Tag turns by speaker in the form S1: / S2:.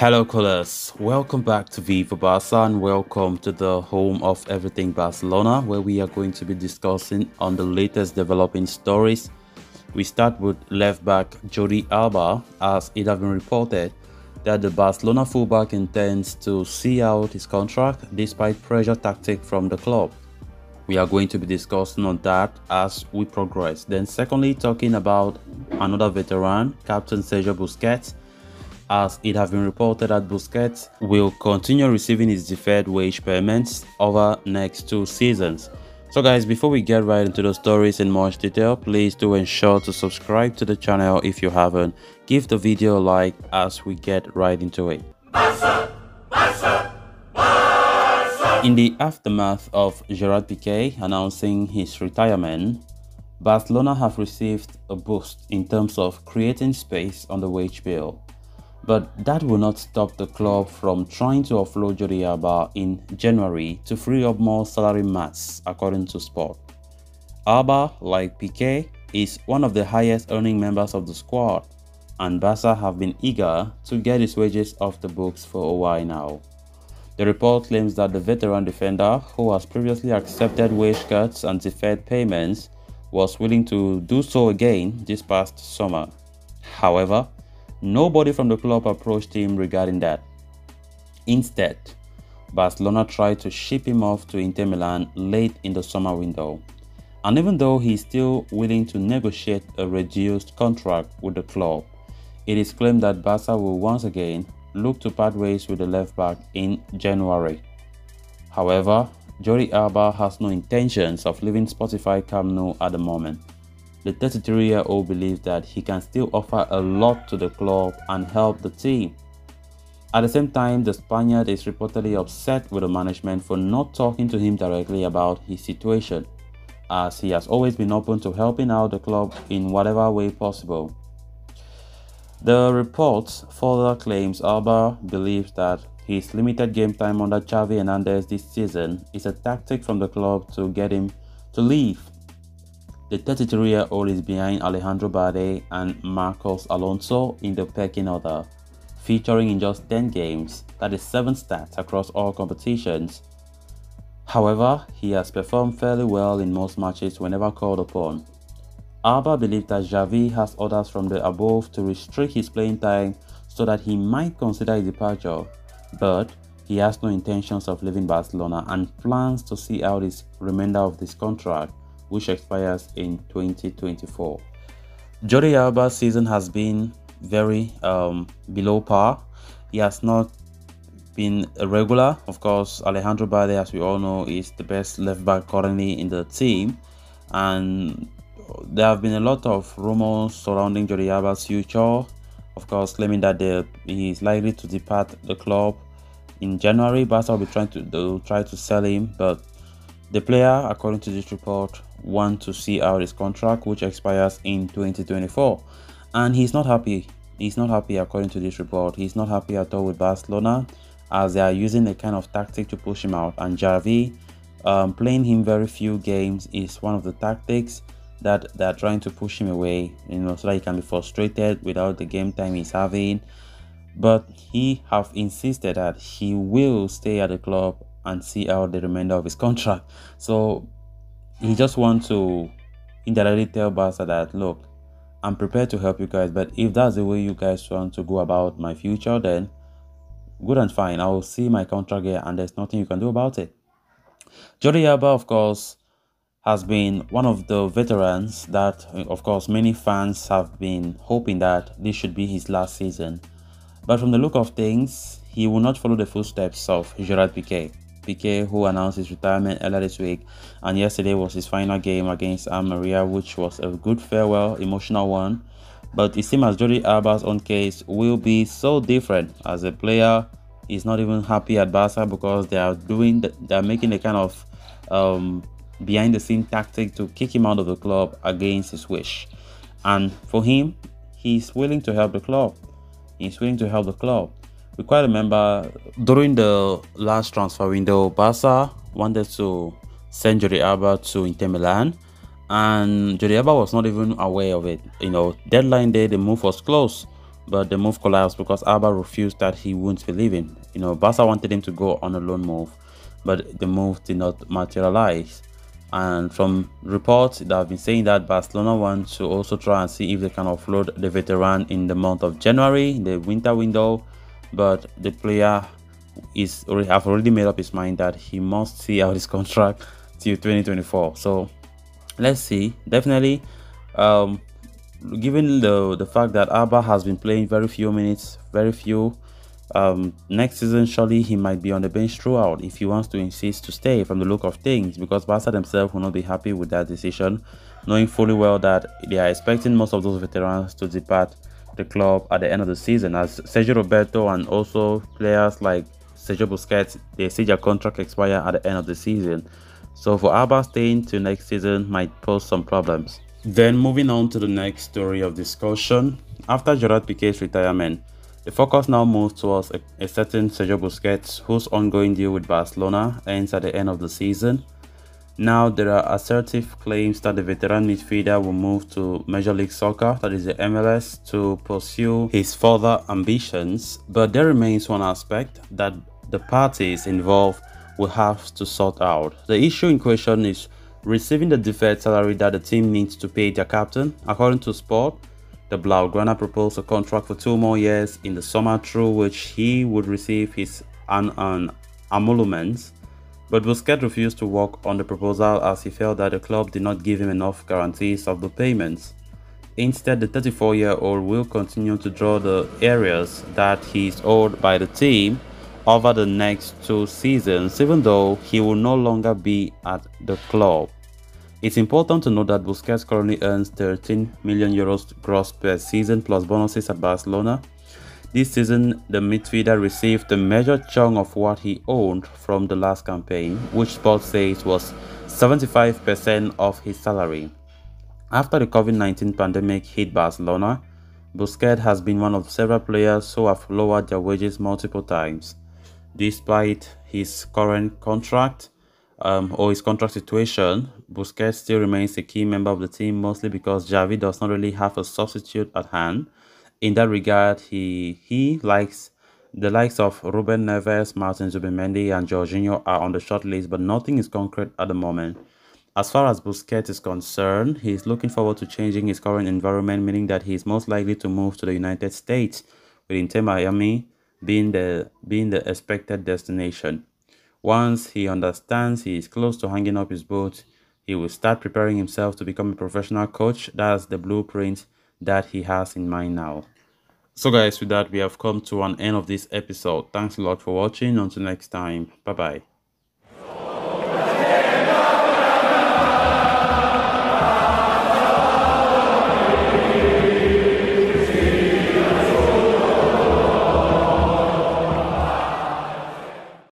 S1: Hello, callers. Welcome back to Viva Barca and welcome to the home of everything Barcelona, where we are going to be discussing on the latest developing stories. We start with left back Jordi Alba, as it has been reported that the Barcelona fullback intends to see out his contract despite pressure tactic from the club. We are going to be discussing on that as we progress. Then secondly, talking about another veteran, Captain Sergio Busquets, as it has been reported that Busquets will continue receiving his deferred wage payments over next 2 seasons. So guys, before we get right into the stories in much detail, please do ensure to subscribe to the channel if you haven't. Give the video a like as we get right into it. Barca, Barca, Barca. In the aftermath of Gerard Piqué announcing his retirement, Barcelona have received a boost in terms of creating space on the wage bill. But that will not stop the club from trying to offload Jordi Alba in January to free up more salary mats, according to Sport. Alba, like Piqué, is one of the highest earning members of the squad, and Barca have been eager to get his wages off the books for a while now. The report claims that the veteran defender, who has previously accepted wage cuts and deferred payments, was willing to do so again this past summer. However, nobody from the club approached him regarding that. Instead, Barcelona tried to ship him off to Inter Milan late in the summer window. And even though he is still willing to negotiate a reduced contract with the club, it is claimed that Barca will once again look to part ways with the left back in January. However, Jordi Alba has no intentions of leaving Spotify Camp Nou at the moment. The 33-year-old believes that he can still offer a lot to the club and help the team. At the same time, the Spaniard is reportedly upset with the management for not talking to him directly about his situation, as he has always been open to helping out the club in whatever way possible. The report further claims Alba believes that his limited game time under Xavi Hernandez this season is a tactic from the club to get him to leave. The 33-year-old is behind Alejandro Balde and Marcos Alonso in the pecking order, featuring in just 10 games, that is 7 stats across all competitions. However, he has performed fairly well in most matches whenever called upon. Alba believes that Xavi has orders from the above to restrict his playing time so that he might consider his departure, but he has no intentions of leaving Barcelona and plans to see out his remainder of this contract, which expires in 2024. Jordi Alba's season has been very below par. He has not been a regular. Of course, Alejandro Balde, as we all know, is the best left back currently in the team, and there have been a lot of rumors surrounding Jordi Alba's future. Of course, claiming that he is likely to depart the club in January. Barca will be try to sell him, but the player, according to this report, wants to see out his contract, which expires in 2024, and he's not happy. He's not happy, according to this report. He's not happy at all with Barcelona, as they are using a kind of tactic to push him out. And Xavi, playing him very few games is one of the tactics that they're trying to push him away, so that he can be frustrated without the game time he's having. But he have insisted that he will stay at the club and see out the remainder of his contract. So he just wants to indirectly tell Barca that, look, I'm prepared to help you guys, but if that's the way you guys want to go about my future, then good and fine. I will see my contract here and there's nothing you can do about it. Jordi Alba, of course, has been one of the veterans that, of course, many fans have been hoping that this should be his last season. But from the look of things, he will not follow the footsteps of Gerard Piqué. Piqué, who announced his retirement earlier this week, and yesterday was his final game against Almeria, which was a good farewell, emotional one. But it seems as Jordi Alba's own case will be so different, as a player is not even happy at Barca because they are making a kind of behind the scene tactic to kick him out of the club against his wish. And for him, he's willing to help the club. We quite remember during the last transfer window, Barca wanted to send Jordi Alba to Inter Milan, and Jordi Alba was not even aware of it. Deadline day, the move was close. but the move collapsed because Alba refused that he wouldn't be leaving. Barca wanted him to go on a loan move, but the move did not materialize. And from reports that have been saying that Barcelona want to also try and see if they can offload the veteran in the month of January, in the winter window, but the player have already made up his mind that he must see out his contract till 2024. So let's see. Definitely, um, given the fact that Alba has been playing very few minutes, very few. Next season, surely he might be on the bench throughout if he wants to insist to stay from the look of things, because Barca themselves will not be happy with that decision, knowing fully well that they are expecting most of those veterans to depart the club at the end of the season, as Sergio Roberto and also players like Sergio Busquets, they see their contract expire at the end of the season. So for Alba, staying till next season might pose some problems. Then moving on to the next story of discussion, after Gerard Piqué's retirement, the focus now moves towards a certain Sergio Busquets, whose ongoing deal with Barcelona ends at the end of the season. Now there are assertive claims that the veteran midfielder will move to Major League Soccer, that is the MLS, to pursue his further ambitions, but there remains one aspect that the parties involved will have to sort out. The issue in question is receiving the deferred salary that the team needs to pay their captain. According to Sport, the Blaugrana proposed a contract for 2 more years in the summer, through which he would receive his emoluments. But Busquets refused to work on the proposal as he felt that the club did not give him enough guarantees of the payments. Instead, the 34-year-old will continue to draw the areas that he is owed by the team over the next 2 seasons, even though he will no longer be at the club. It's important to note that Busquets currently earns 13 million euros gross per season plus bonuses at Barcelona. This season, the midfielder received a major chunk of what he owned from the last campaign, which Sport says was 75% of his salary. After the COVID-19 pandemic hit Barcelona, Busquets has been one of several players who have lowered their wages multiple times. Despite his current contract or his contract situation, Busquets still remains a key member of the team, mostly because Xavi does not really have a substitute at hand. In that regard, he likes the likes of Ruben Neves, Martin Zubimendi, and Jorginho are on the short list, but nothing is concrete at the moment. As far as Busquets is concerned, he is looking forward to changing his current environment, meaning that he is most likely to move to the United States, with Inter Miami being the expected destination. Once he understands he is close to hanging up his boots, he will start preparing himself to become a professional coach. That's the blueprint that he has in mind now. So guys, with that, we have come to an end of this episode. Thanks a lot for watching. Until next time, bye bye.